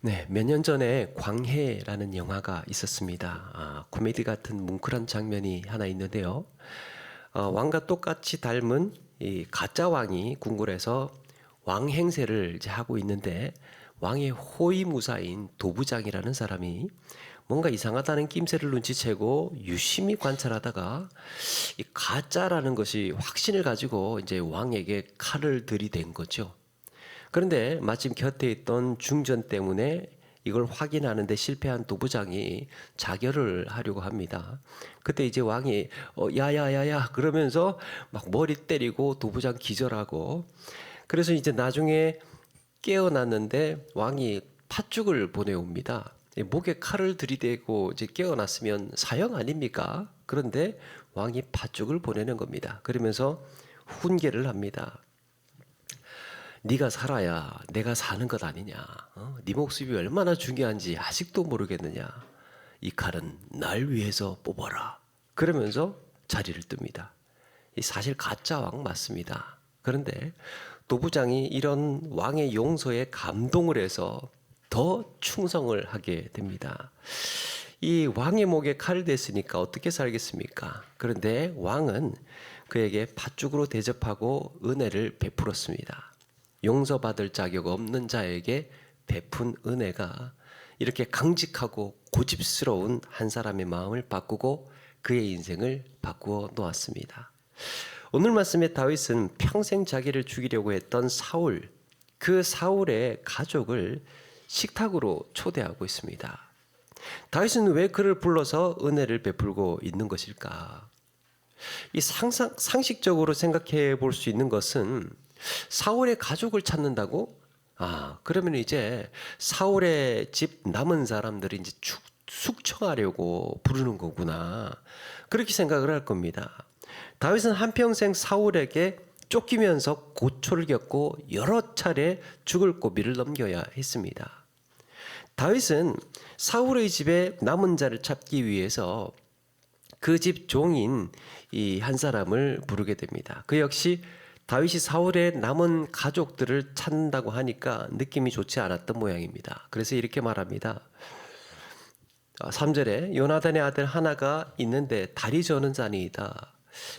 네, 몇 년 전에 광해라는 영화가 있었습니다. 코미디 같은 뭉클한 장면이 하나 있는데요. 왕과 똑같이 닮은 이 가짜 왕이 궁궐에서 왕 행세를 이제 하고 있는데 왕의 호위무사인 도부장이라는 사람이 뭔가 이상하다는 낌새를 눈치채고 유심히 관찰하다가 이 가짜라는 것이 확신을 가지고 이제 왕에게 칼을 들이댄 거죠. 그런데 마침 곁에 있던 중전 때문에 이걸 확인하는 데 실패한 도부장이 자결을 하려고 합니다. 그때 이제 왕이 야야야야 그러면서 막 머리 때리고 도부장 기절하고, 그래서 이제 나중에 깨어났는데 왕이 팥죽을 보내옵니다. 목에 칼을 들이대고 이제 깨어났으면 사형 아닙니까? 그런데 왕이 팥죽을 보내는 겁니다. 그러면서 훈계를 합니다. 네가 살아야 내가 사는 것 아니냐. 네 목숨이 얼마나 중요한지 아직도 모르겠느냐. 이 칼은 날 위해서 뽑아라. 그러면서 자리를 뜹니다. 이 사실 가짜 왕 맞습니다. 그런데 도부장이 이런 왕의 용서에 감동을 해서 더 충성을 하게 됩니다. 이 왕의 목에 칼을 댔으니까 어떻게 살겠습니까? 그런데 왕은 그에게 팥죽으로 대접하고 은혜를 베풀었습니다. 용서받을 자격 없는 자에게 베푼 은혜가 이렇게 강직하고 고집스러운 한 사람의 마음을 바꾸고 그의 인생을 바꾸어 놓았습니다. 오늘 말씀에 다윗은 평생 자기를 죽이려고 했던 사울, 그 사울의 가족을 식탁으로 초대하고 있습니다. 다윗은 왜 그를 불러서 은혜를 베풀고 있는 것일까? 이 상식적으로 생각해 볼 수 있는 것은 사울의 가족을 찾는다고? 그러면 이제 사울의 집 남은 사람들이 이제 숙청하려고 부르는 거구나. 그렇게 생각을 할 겁니다. 다윗은 한평생 사울에게 쫓기면서 고초를 겪고 여러 차례 죽을 고비를 넘겨야 했습니다. 다윗은 사울의 집에 남은 자를 찾기 위해서 그 집 종인 이 한 사람을 부르게 됩니다. 그 역시 다윗이 사울의 남은 가족들을 찾는다고 하니까 느낌이 좋지 않았던 모양입니다. 그래서 이렇게 말합니다. 3절에 요나단의 아들 하나가 있는데 다리 저는 자니이다.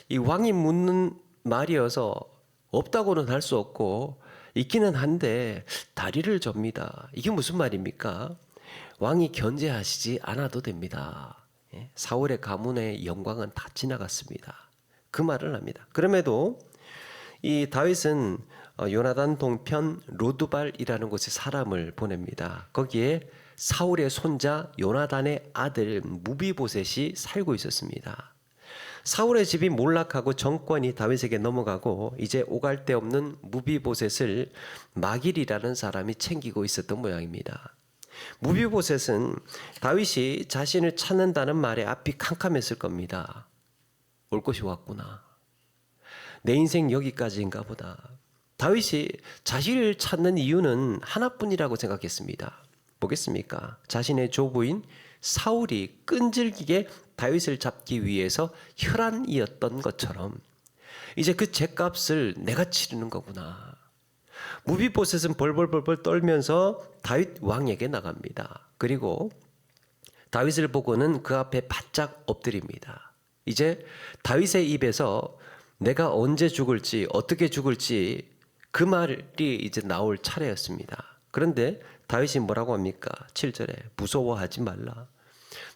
이 왕이 묻는 말이어서 없다고는 할 수 없고 있기는 한데 다리를 접니다. 이게 무슨 말입니까? 왕이 견제하시지 않아도 됩니다. 사울의 가문의 영광은 다 지나갔습니다. 그 말을 합니다. 그럼에도 이 다윗은 요나단 동편 로드발이라는 곳에 사람을 보냅니다. 거기에 사울의 손자 요나단의 아들 무비보셋이 살고 있었습니다. 사울의 집이 몰락하고 정권이 다윗에게 넘어가고 이제 오갈 데 없는 무비보셋을 마길이라는 사람이 챙기고 있었던 모양입니다. 무비보셋은 다윗이 자신을 찾는다는 말에 앞이 캄캄했을 겁니다. 올 것이 왔구나. 내 인생 여기까지인가 보다. 다윗이 자신을 찾는 이유는 하나뿐이라고 생각했습니다. 뭐겠습니까? 자신의 조부인 사울이 끈질기게 다윗을 잡기 위해서 혈안이었던 것처럼 이제 그 죗값을 내가 치르는 거구나. 무비보셋은 벌벌벌벌 떨면서 다윗 왕에게 나갑니다. 그리고 다윗을 보고는 그 앞에 바짝 엎드립니다. 이제 다윗의 입에서 내가 언제 죽을지 어떻게 죽을지 그 말이 이제 나올 차례였습니다. 그런데 다윗이 뭐라고 합니까? 7절에 무서워하지 말라.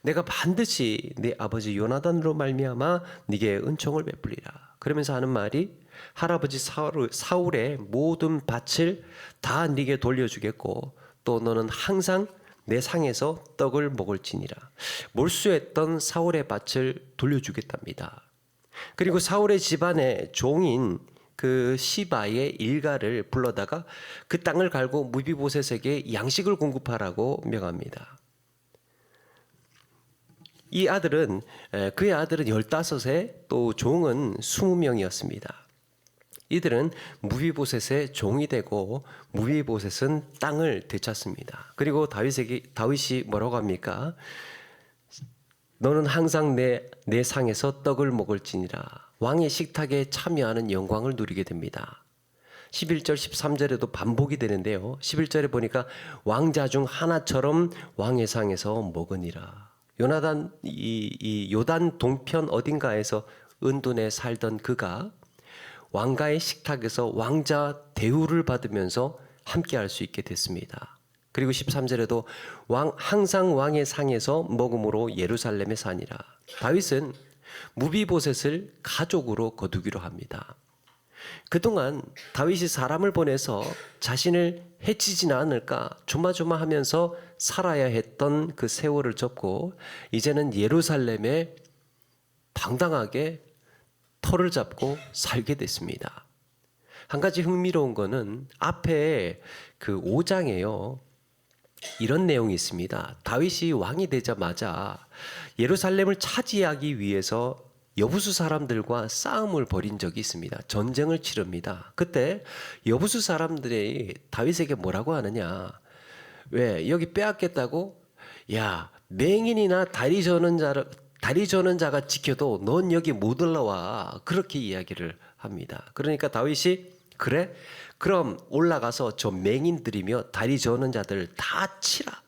내가 반드시 네 아버지 요나단으로 말미암아 네게 은총을 베풀리라. 그러면서 하는 말이 할아버지 사울의 모든 밭을 다 네게 돌려주겠고 또 너는 항상 내 상에서 떡을 먹을지니라. 몰수했던 사울의 밭을 돌려주겠답니다. 그리고 사울의 집안의 종인 그 시바의 일가를 불러다가 그 땅을 갈고 무비보셋에게 양식을 공급하라고 명합니다. 이 아들은 그의 아들은 15에 또 종은 20명이었습니다. 이들은 무비보셋의 종이 되고 무비보셋은 땅을 되찾습니다. 그리고 다윗이 뭐라고 합니까? 너는 항상 내 상에서 떡을 먹을지니라. 왕의 식탁에 참여하는 영광을 누리게 됩니다. 11절 13절에도 반복이 되는데요. 11절에 보니까 왕자 중 하나처럼 왕의 상에서 먹으니라. 요나단 이 요단 동편 어딘가에서 은둔에 살던 그가 왕가의 식탁에서 왕자 대우를 받으면서 함께 할 수 있게 됐습니다. 그리고 13절에도 항상 왕의 상에서 먹음으로 예루살렘에 사니라. 다윗은 무비보셋을 가족으로 거두기로 합니다. 그동안 다윗이 사람을 보내서 자신을 해치지는 않을까 조마조마하면서 살아야 했던 그 세월을 접고 이제는 예루살렘에 당당하게 터를 잡고 살게 됐습니다. 한 가지 흥미로운 거는 앞에 그 5장에요. 이런 내용이 있습니다. 다윗이 왕이 되자마자 예루살렘을 차지하기 위해서 여부수 사람들과 싸움을 벌인 적이 있습니다. 전쟁을 치릅니다. 그때 여부수 사람들이 다윗에게 뭐라고 하느냐? 왜 여기 빼앗겠다고? 야, 맹인이나 다리 저는 자가 지켜도 넌 여기 못 올라와. 그렇게 이야기를 합니다. 그러니까 다윗이 그래? 그럼 올라가서 저 맹인들이며 다리 저는 자들 다 치라.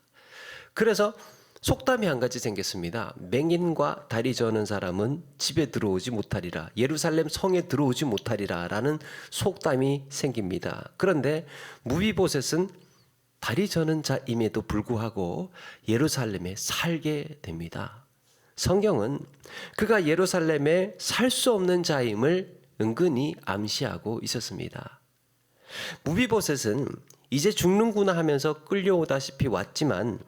그래서 속담이 한 가지 생겼습니다. 맹인과 다리 저는 사람은 집에 들어오지 못하리라. 예루살렘 성에 들어오지 못하리라 라는 속담이 생깁니다. 그런데 무비보셋은 다리 저는 자임에도 불구하고 예루살렘에 살게 됩니다. 성경은 그가 예루살렘에 살 수 없는 자임을 은근히 암시하고 있었습니다. 무비보셋은 이제 죽는구나 하면서 끌려오다시피 왔지만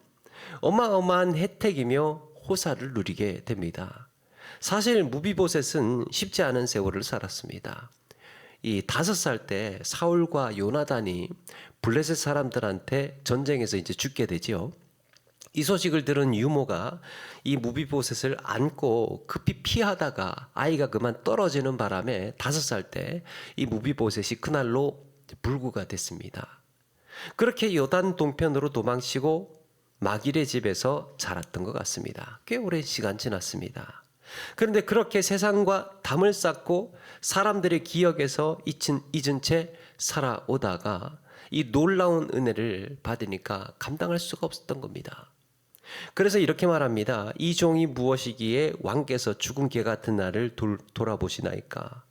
어마어마한 혜택이며 호사를 누리게 됩니다. 사실 무비보셋은 쉽지 않은 세월을 살았습니다. 이 5살 때 사울과 요나단이 블레셋 사람들한테 전쟁에서 이제 죽게 되지요. 이 소식을 들은 유모가 이 무비보셋을 안고 급히 피하다가 아이가 그만 떨어지는 바람에 5살 때 이 무비보셋이 그날로 불구가 됐습니다. 그렇게 요단 동편으로 도망치고 마길의 집에서 자랐던 것 같습니다. 꽤 오랜 시간 지났습니다. 그런데 그렇게 세상과 담을 쌓고 사람들의 기억에서 잊은 채 살아오다가 이 놀라운 은혜를 받으니까 감당할 수가 없었던 겁니다. 그래서 이렇게 말합니다. 이 종이 무엇이기에 왕께서 죽은 개 같은 나를 돌아보시나이까.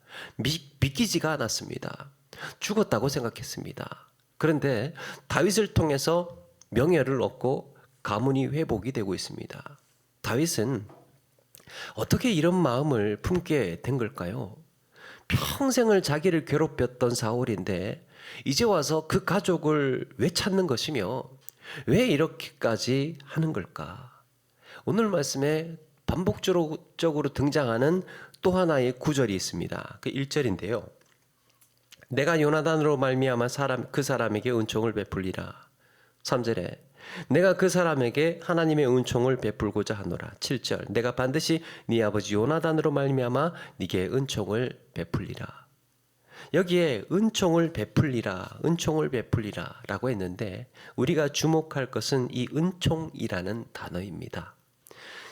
믿기지가 않았습니다. 죽었다고 생각했습니다. 그런데 다윗을 통해서 명예를 얻고 가문이 회복이 되고 있습니다. 다윗은 어떻게 이런 마음을 품게 된 걸까요? 평생을 자기를 괴롭혔던 사울인데 이제 와서 그 가족을 왜 찾는 것이며 왜 이렇게까지 하는 걸까? 오늘 말씀에 반복적으로 등장하는 또 하나의 구절이 있습니다. 그 1절인데요. 내가 요나단으로 말미암아 그 사람에게 은총을 베풀리라. 3절에 내가 그 사람에게 하나님의 은총을 베풀고자 하노라. 7절 내가 반드시 네 아버지 요나단으로 말미암아 네게 은총을 베풀리라. 여기에 은총을 베풀리라 라고 했는데 우리가 주목할 것은 이 은총이라는 단어입니다.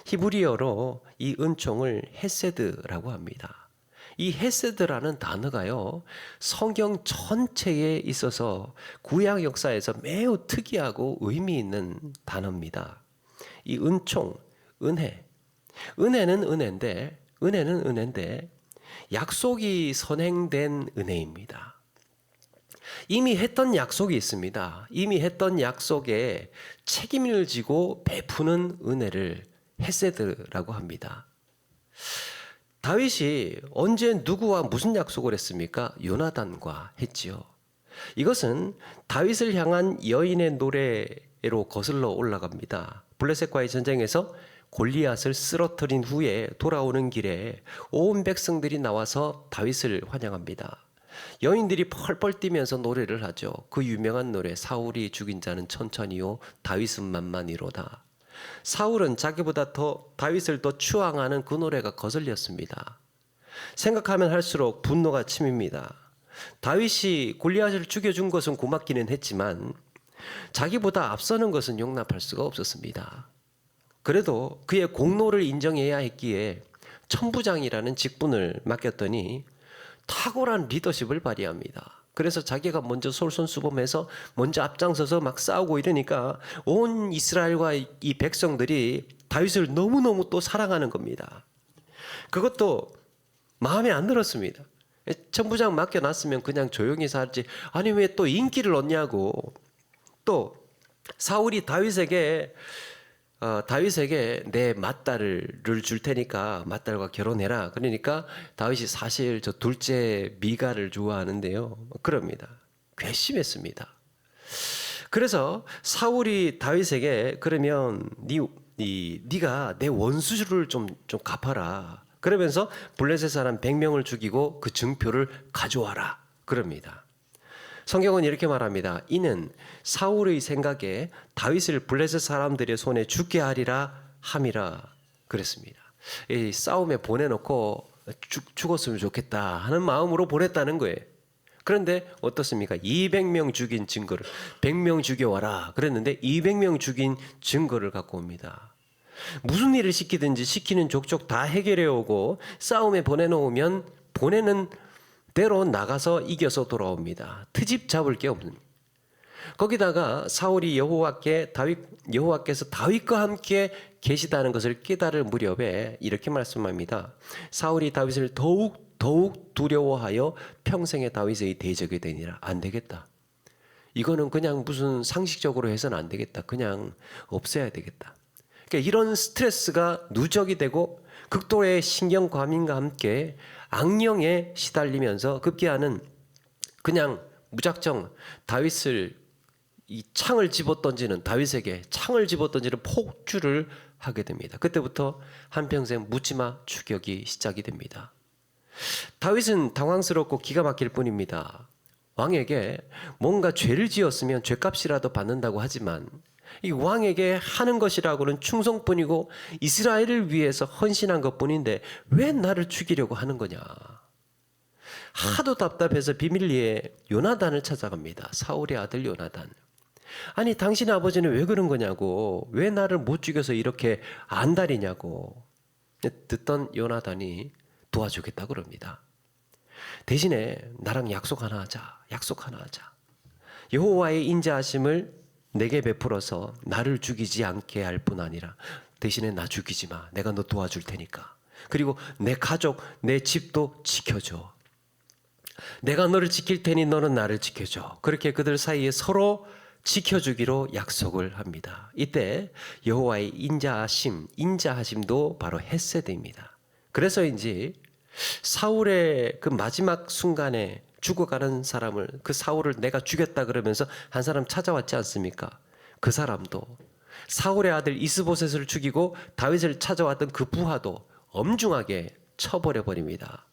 히브리어로 이 은총을 헤세드라고 합니다. 이 헤세드라는 단어가요, 성경 전체에 있어서 구약 역사에서 매우 특이하고 의미 있는 단어입니다. 이 은총, 은혜는 은혜인데 약속이 선행된 은혜입니다. 이미 했던 약속이 있습니다. 이미 했던 약속에 책임을 지고 베푸는 은혜를 헤세드라고 합니다. 다윗이 언제 누구와 무슨 약속을 했습니까? 요나단과 했지요. 이것은 다윗을 향한 여인의 노래로 거슬러 올라갑니다. 블레셋과의 전쟁에서 골리앗을 쓰러뜨린 후에 돌아오는 길에 온 백성들이 나와서 다윗을 환영합니다. 여인들이 펄펄 뛰면서 노래를 하죠. 그 유명한 노래 사울이 죽인 자는 천천히요 다윗은 만만히로다. 사울은 자기보다 다윗을 더 추앙하는 그 노래가 거슬렸습니다. 생각하면 할수록 분노가 치밉니다. 다윗이 골리앗을 죽여준 것은 고맙기는 했지만 자기보다 앞서는 것은 용납할 수가 없었습니다. 그래도 그의 공로를 인정해야 했기에 천부장이라는 직분을 맡겼더니 탁월한 리더십을 발휘합니다. 그래서 자기가 먼저 솔선수범해서 먼저 앞장서서 막 싸우고 이러니까 온 이스라엘과 이 백성들이 다윗을 너무너무 또 사랑하는 겁니다. 그것도 마음에 안 들었습니다. 천부장 맡겨놨으면 그냥 조용히 살지, 아니 왜 또 인기를 얻냐고. 또 사울이 다윗에게 내 맏딸을 줄 테니까 맏딸과 결혼해라. 그러니까 다윗이 사실 저 둘째 미가를 좋아하는데요. 그럽니다. 괘씸했습니다. 그래서 사울이 다윗에게 그러면 네가 내 원수를 좀 갚아라. 그러면서 블레셋 사람 100명을 죽이고 그 증표를 가져와라. 그럽니다. 성경은 이렇게 말합니다. 이는 사울의 생각에 다윗을 블레셋 사람들의 손에 죽게 하리라 함이라 그랬습니다. 이 싸움에 보내놓고 죽었으면 좋겠다 하는 마음으로 보냈다는 거예요. 그런데 어떻습니까? 200명 죽인 증거를 100명 죽여와라 그랬는데 200명 죽인 증거를 갖고 옵니다. 무슨 일을 시키든지 시키는 족족 다 해결해 오고 싸움에 보내놓으면 보내는 대로 나가서 이겨서 돌아옵니다. 트집 잡을 게 없는. 거기다가 사울이 여호와께서 다윗과 함께 계시다는 것을 깨달을 무렵에 이렇게 말씀합니다. 사울이 다윗을 더욱 두려워하여 평생에 다윗의 대적이 되니라. 안 되겠다. 이거는 그냥 무슨 상식적으로 해서는 안 되겠다. 그냥 없애야 되겠다. 그러니까 이런 스트레스가 누적이 되고 극도의 신경 과민과 함께 악령에 시달리면서 급기야는 그냥 무작정 다윗을 이 창을 집어던지는 다윗에게 창을 집어던지는 폭주를 하게 됩니다. 그때부터 한평생 묻지마 추격이 시작이 됩니다. 다윗은 당황스럽고 기가 막힐 뿐입니다. 왕에게 뭔가 죄를 지었으면 죄값이라도 받는다고 하지만 이 왕에게 하는 것이라고는 충성뿐이고 이스라엘을 위해서 헌신한 것뿐인데 왜 나를 죽이려고 하는 거냐. 하도 답답해서 비밀리에 요나단을 찾아갑니다. 사울의 아들 요나단. 아니 당신의 아버지는 왜 그런 거냐고. 왜 나를 못 죽여서 이렇게 안달이냐고. 듣던 요나단이 도와주겠다 그럽니다. 대신에 나랑 약속 하나 하자. 여호와의 인자하심을 내게 베풀어서 나를 죽이지 않게 할 뿐 아니라 대신에 나 죽이지 마. 내가 너 도와줄 테니까. 그리고 내 가족, 내 집도 지켜줘. 내가 너를 지킬 테니 너는 나를 지켜줘. 그렇게 그들 사이에 서로 지켜주기로 약속을 합니다. 이때 여호와의 인자하심도 바로 헤세드입니다. 그래서인지 사울의 그 마지막 순간에 죽어가는 사람을, 그 사울을 내가 죽였다 그러면서 한 사람 찾아왔지 않습니까? 그 사람도 사울의 아들 이스보셋을 죽이고 다윗을 찾아왔던 그 부하도 엄중하게 쳐버려 버립니다.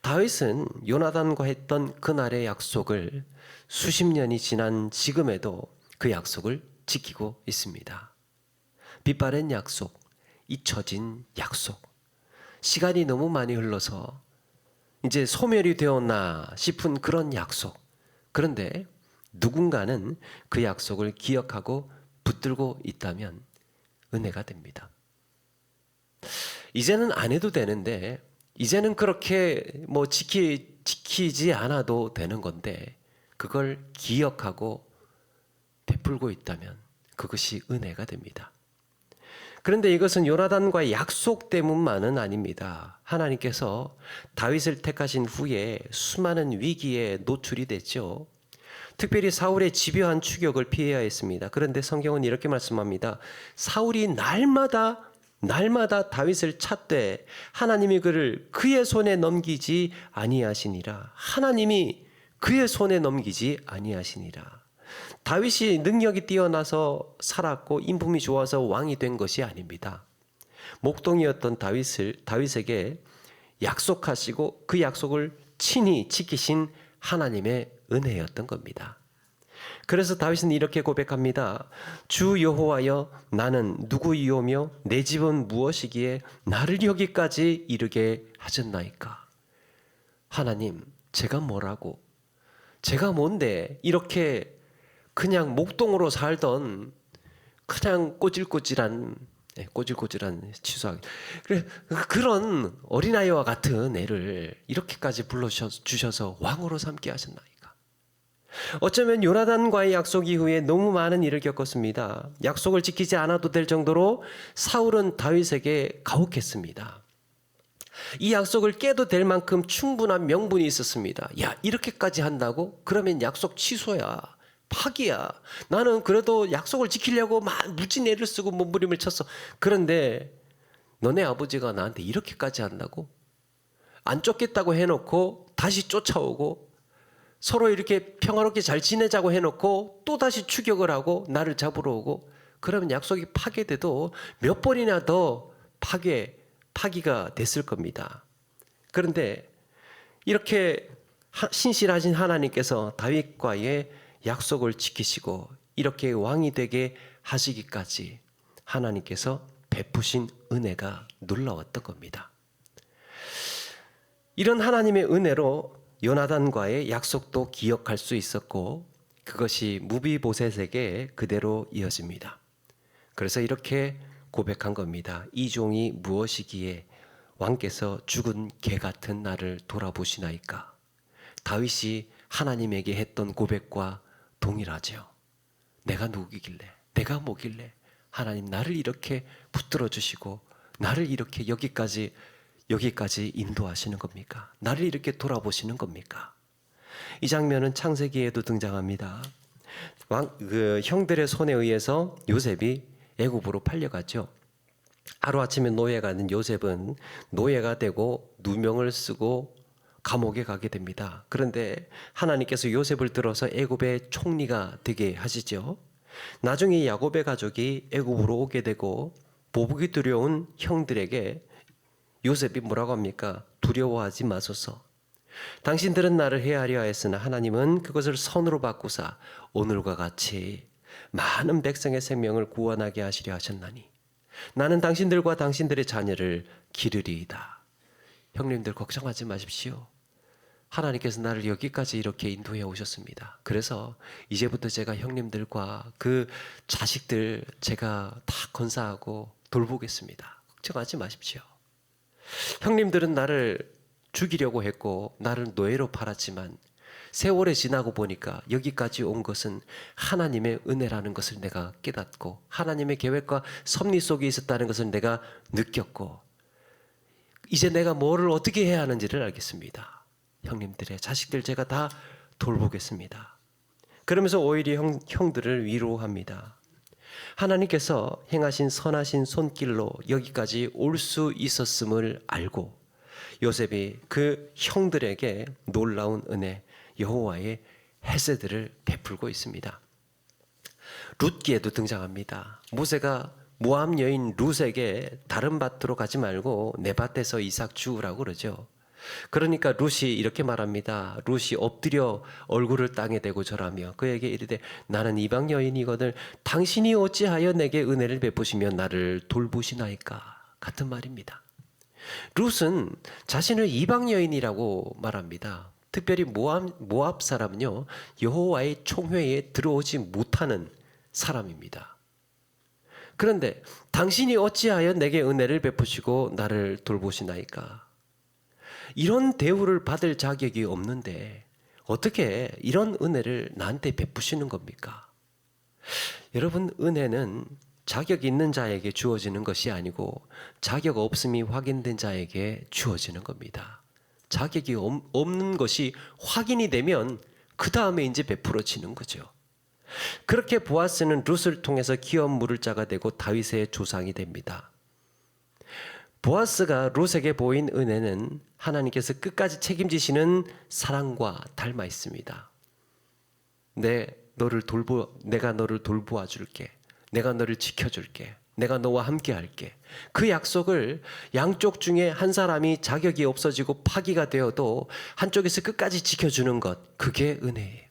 다윗은 요나단과 했던 그날의 약속을 수십 년이 지난 지금에도 그 약속을 지키고 있습니다. 빛바랜 약속, 잊혀진 약속. 시간이 너무 많이 흘러서 이제 소멸이 되었나 싶은 그런 약속. 그런데 누군가는 그 약속을 기억하고 붙들고 있다면 은혜가 됩니다. 이제는 안 해도 되는데, 이제는 그렇게 지키지 않아도 되는 건데, 그걸 기억하고 베풀고 있다면 그것이 은혜가 됩니다. 그런데 이것은 요나단과의 약속 때문만은 아닙니다. 하나님께서 다윗을 택하신 후에 수많은 위기에 노출이 됐죠. 특별히 사울의 집요한 추격을 피해야 했습니다. 그런데 성경은 이렇게 말씀합니다. 사울이 날마다 다윗을 찾되 하나님이 그를 그의 손에 넘기지 아니하시니라. 하나님이 그의 손에 넘기지 아니하시니라. 다윗이 능력이 뛰어나서 살았고 인품이 좋아서 왕이 된 것이 아닙니다. 목동이었던 다윗에게 약속하시고 그 약속을 친히 지키신 하나님의 은혜였던 겁니다. 그래서 다윗은 이렇게 고백합니다. 주 여호와여, 나는 누구이오며 내 집은 무엇이기에 나를 여기까지 이르게 하셨나이까. 하나님, 제가 뭐라고, 제가 뭔데 이렇게 그냥 목동으로 살던 그냥 꼬질꼬질한 취소하기, 그런 어린아이와 같은 애를 이렇게까지 불러주셔서 왕으로 삼게 하셨나이까. 어쩌면 요나단과의 약속 이후에 너무 많은 일을 겪었습니다. 약속을 지키지 않아도 될 정도로 사울은 다윗에게 가혹했습니다. 이 약속을 깨도 될 만큼 충분한 명분이 있었습니다. 야, 이렇게까지 한다고? 그러면 약속 취소야. 파기야. 나는 그래도 약속을 지키려고 막 무진 애를 쓰고 몸부림을 쳤어. 그런데 너네 아버지가 나한테 이렇게까지 한다고? 안 쫓겠다고 해놓고 다시 쫓아오고 서로 이렇게 평화롭게 잘 지내자고 해놓고 또 다시 추격을 하고 나를 잡으러 오고, 그러면 약속이 파괴돼도 몇 번이나 더 파기가 됐을 겁니다. 그런데 이렇게 신실하신 하나님께서 다윗과의 약속을 지키시고 이렇게 왕이 되게 하시기까지 하나님께서 베푸신 은혜가 놀라웠던 겁니다. 이런 하나님의 은혜로 요나단과의 약속도 기억할 수 있었고 그것이 무비보셋에게 그대로 이어집니다. 그래서 이렇게 고백한 겁니다. 이 종이 무엇이기에 왕께서 죽은 개 같은 나를 돌아보시나이까. 다윗이 하나님에게 했던 고백과 동일하죠. 내가 누구길래, 내가 뭐길래 하나님 나를 이렇게 붙들어 주시고 나를 이렇게 여기까지 인도하시는 겁니까? 나를 이렇게 돌아보시는 겁니까? 이 장면은 창세기에도 등장합니다. 형들의 손에 의해서 요셉이 애굽으로 팔려가죠. 하루아침에 노예가 된 요셉은 노예가 되고 누명을 쓰고 감옥에 가게 됩니다. 그런데 하나님께서 요셉을 들어서 애굽의 총리가 되게 하시죠. 나중에 야곱의 가족이 애굽으로 오게 되고 보복이 두려운 형들에게 요셉이 뭐라고 합니까? 두려워하지 마소서. 당신들은 나를 해하려 했으나 하나님은 그것을 선으로 바꾸사 오늘과 같이 많은 백성의 생명을 구원하게 하시려 하셨나니 나는 당신들과 당신들의 자녀를 기르리이다. 형님들 걱정하지 마십시오. 하나님께서 나를 여기까지 이렇게 인도해 오셨습니다. 그래서 이제부터 제가 형님들과 그 자식들 제가 다 건사하고 돌보겠습니다. 걱정하지 마십시오. 형님들은 나를 죽이려고 했고 나를 노예로 팔았지만 세월이 지나고 보니까 여기까지 온 것은 하나님의 은혜라는 것을 내가 깨닫고 하나님의 계획과 섭리 속에 있었다는 것을 내가 느꼈고 이제 내가 뭐를 어떻게 해야 하는지를 알겠습니다. 형님들의 자식들 제가 다 돌보겠습니다. 그러면서 오히려 형들을 위로합니다. 하나님께서 행하신 선하신 손길로 여기까지 올 수 있었음을 알고 요셉이 그 형들에게 놀라운 은혜 여호와의 헤세드를 베풀고 있습니다. 룻기에도 등장합니다. 모세가 모함 여인 룻에게 다른 밭으로 가지 말고 내 밭에서 이삭 주우라고 그러죠. 그러니까 룻이 이렇게 말합니다. 룻이 엎드려 얼굴을 땅에 대고 절하며 그에게 이르되 나는 이방 여인이거늘 당신이 어찌하여 내게 은혜를 베푸시며 나를 돌보시나이까. 같은 말입니다. 룻은 자신을 이방 여인이라고 말합니다. 특별히 모압 사람은요 여호와의 총회에 들어오지 못하는 사람입니다. 그런데 당신이 어찌하여 내게 은혜를 베푸시고 나를 돌보시나이까. 이런 대우를 받을 자격이 없는데 어떻게 이런 은혜를 나한테 베푸시는 겁니까? 여러분, 은혜는 자격 있는 자에게 주어지는 것이 아니고 자격 없음이 확인된 자에게 주어지는 겁니다. 자격이 없는 것이 확인이 되면 그 다음에 이제 베풀어지는 거죠. 그렇게 보아스는 룻을 통해서 기업 물을 자가 되고 다윗의 조상이 됩니다. 보아스가 룻에게 보인 은혜는 하나님께서 끝까지 책임지시는 사랑과 닮아 있습니다. 내가 너를 돌보아 줄게. 내가 너를 지켜줄게. 내가 너와 함께 할게. 그 약속을 양쪽 중에 한 사람이 자격이 없어지고 파기가 되어도 한쪽에서 끝까지 지켜주는 것, 그게 은혜예요.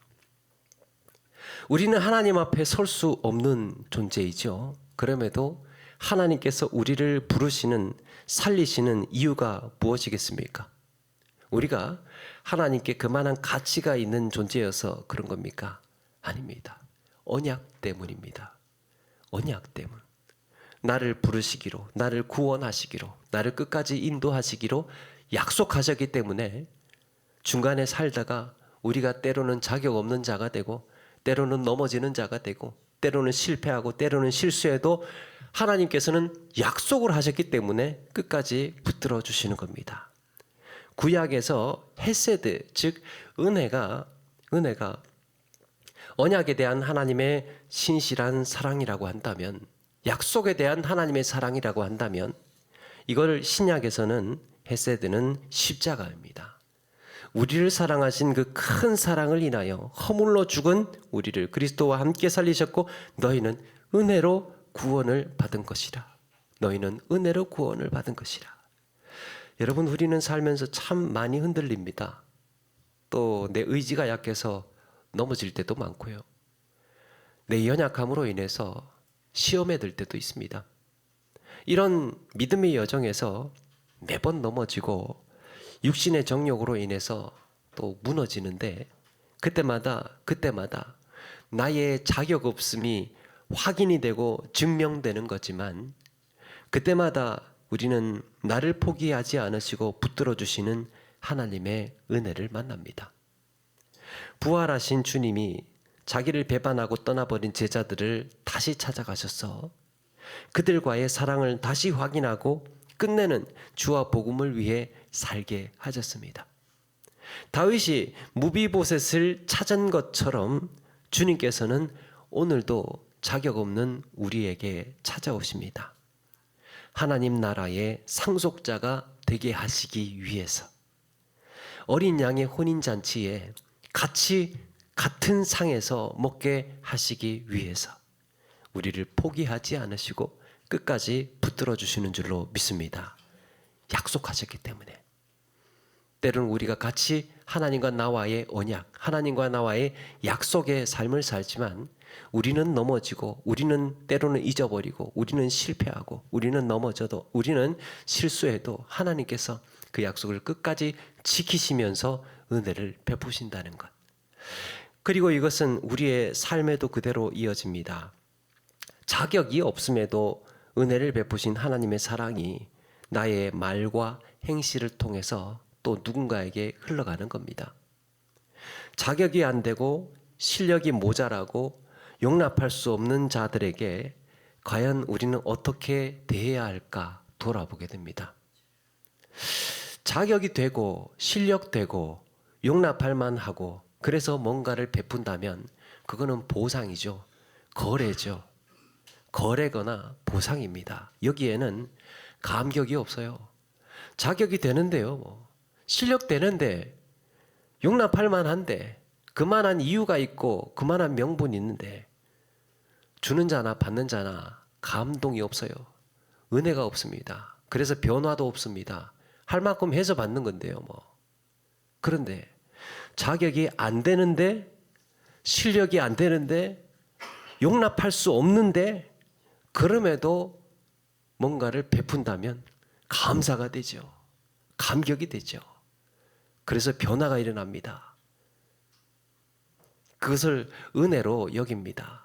우리는 하나님 앞에 설 수 없는 존재이죠. 그럼에도 하나님께서 우리를 부르시는, 살리시는 이유가 무엇이겠습니까? 우리가 하나님께 그만한 가치가 있는 존재여서 그런 겁니까? 아닙니다. 언약 때문입니다. 언약 때문. 나를 부르시기로, 나를 구원하시기로, 나를 끝까지 인도하시기로 약속하셨기 때문에 중간에 살다가 우리가 때로는 자격 없는 자가 되고 때로는 넘어지는 자가 되고 때로는 실패하고 때로는 실수해도 하나님께서는 약속을 하셨기 때문에 끝까지 붙들어 주시는 겁니다. 구약에서 헤세드, 즉 은혜가 언약에 대한 하나님의 신실한 사랑이라고 한다면, 약속에 대한 하나님의 사랑이라고 한다면, 이걸 신약에서는 헤세드는 십자가입니다. 우리를 사랑하신 그 큰 사랑을 인하여 허물로 죽은 우리를 그리스도와 함께 살리셨고 너희는 은혜로 구원을 받은 것이라. 너희는 은혜로 구원을 받은 것이라. 여러분, 우리는 살면서 참 많이 흔들립니다. 또 내 의지가 약해서 넘어질 때도 많고요. 내 연약함으로 인해서 시험에 들 때도 있습니다. 이런 믿음의 여정에서 매번 넘어지고 육신의 정욕으로 인해서 또 무너지는데 그때마다 나의 자격 없음이 확인이 되고 증명되는 거지만 그때마다 우리는 나를 포기하지 않으시고 붙들어 주시는 하나님의 은혜를 만납니다. 부활하신 주님이 자기를 배반하고 떠나버린 제자들을 다시 찾아가셔서 그들과의 사랑을 다시 확인하고 끝내는 주와 복음을 위해 살게 하셨습니다. 다윗이 무비보셋을 찾은 것처럼 주님께서는 오늘도 자격 없는 우리에게 찾아오십니다. 하나님 나라의 상속자가 되게 하시기 위해서, 어린 양의 혼인잔치에 같이 같은 상에서 먹게 하시기 위해서 우리를 포기하지 않으시고 끝까지 붙들어 주시는 줄로 믿습니다. 약속하셨기 때문에. 때로는 우리가 같이 하나님과 나와의 언약, 하나님과 나와의 약속의 삶을 살지만 우리는 넘어지고 우리는 때로는 잊어버리고 우리는 실패하고 우리는 넘어져도 우리는 실수해도 하나님께서 그 약속을 끝까지 지키시면서 은혜를 베푸신다는 것. 그리고 이것은 우리의 삶에도 그대로 이어집니다. 자격이 없음에도 은혜를 베푸신 하나님의 사랑이 나의 말과 행실을 통해서 또 누군가에게 흘러가는 겁니다. 자격이 안 되고 실력이 모자라고 용납할 수 없는 자들에게 과연 우리는 어떻게 대해야 할까 돌아보게 됩니다. 자격이 되고 실력되고 용납할 만하고 그래서 뭔가를 베푼다면 그거는 보상이죠. 거래죠. 거래거나 보상입니다. 여기에는 감격이 없어요. 자격이 되는데요. 실력 되는데 용납할 만한데 그만한 이유가 있고 그만한 명분이 있는데 주는 자나 받는 자나 감동이 없어요. 은혜가 없습니다. 그래서 변화도 없습니다. 할 만큼 해서 받는 건데요. 그런데 자격이 안 되는데 실력이 안 되는데 용납할 수 없는데 그럼에도 뭔가를 베푼다면 감사가 되죠. 감격이 되죠. 그래서 변화가 일어납니다. 그것을 은혜로 여깁니다.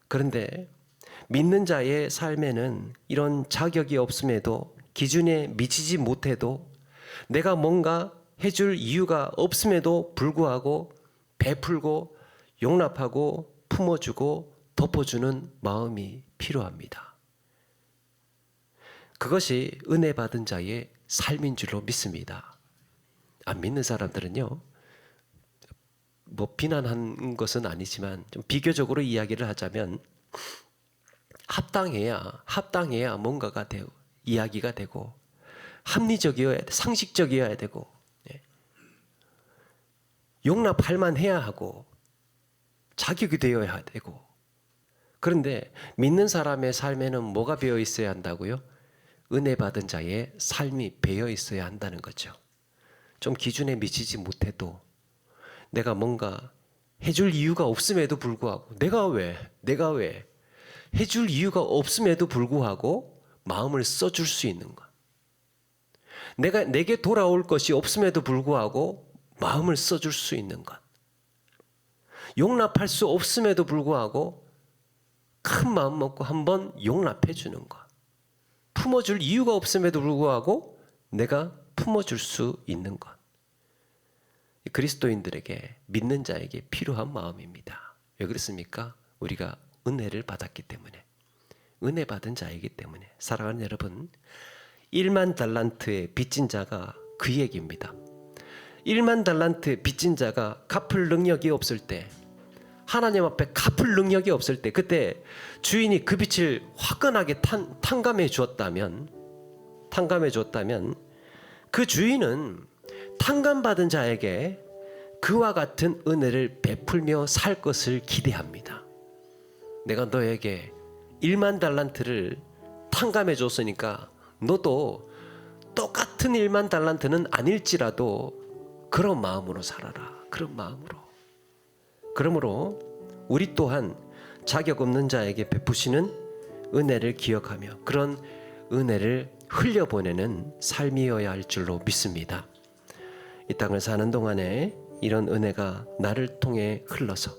그런데 믿는 자의 삶에는 이런 자격이 없음에도 기준에 미치지 못해도 내가 뭔가 해줄 이유가 없음에도 불구하고 베풀고 용납하고 품어주고 덮어주는 마음이 필요합니다. 그것이 은혜 받은 자의 삶인 줄로 믿습니다. 안 믿는 사람들은요, 비난한 것은 아니지만 좀 비교적으로 이야기를 하자면 합당해야 뭔가가 되고 이야기가 되고 합리적이어야 돼, 상식적이어야 되고 용납할 만해야 하고 자격이 되어야 되고. 그런데 믿는 사람의 삶에는 뭐가 배어 있어야 한다고요? 은혜 받은 자의 삶이 배어 있어야 한다는 거죠. 좀 기준에 미치지 못해도 내가 뭔가 해줄 이유가 없음에도 불구하고 내가 왜 해줄 이유가 없음에도 불구하고 마음을 써줄 수 있는 것. 내게 돌아올 것이 없음에도 불구하고 마음을 써줄 수 있는 것. 용납할 수 없음에도 불구하고 큰 마음 먹고 한번 용납해 주는 것. 품어줄 이유가 없음에도 불구하고 내가 품어줄 수 있는 것. 그리스도인들에게, 믿는 자에게 필요한 마음입니다. 왜 그렇습니까? 우리가 은혜를 받았기 때문에, 은혜 받은 자이기 때문에. 사랑하는 여러분, 1만 달란트의 빚진 자가 그 얘기입니다. 1만 달란트 빚진 자가 갚을 능력이 없을 때, 하나님 앞에 갚을 능력이 없을 때, 그때 주인이 그 빚을 화끈하게 탕감해 주었다면 그 주인은 탕감받은 자에게 그와 같은 은혜를 베풀며 살 것을 기대합니다. 내가 너에게 1만 달란트를 탕감해 줬으니까 너도 똑같은 1만 달란트는 아닐지라도 그런 마음으로 살아라. 그런 마음으로. 그러므로 우리 또한 자격 없는 자에게 베푸시는 은혜를 기억하며 그런 은혜를 흘려보내는 삶이어야 할 줄로 믿습니다. 이 땅을 사는 동안에 이런 은혜가 나를 통해 흘러서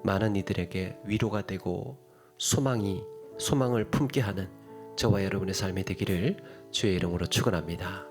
많은 이들에게 위로가 되고 소망을 품게 하는 저와 여러분의 삶이 되기를 주의 이름으로 축원합니다.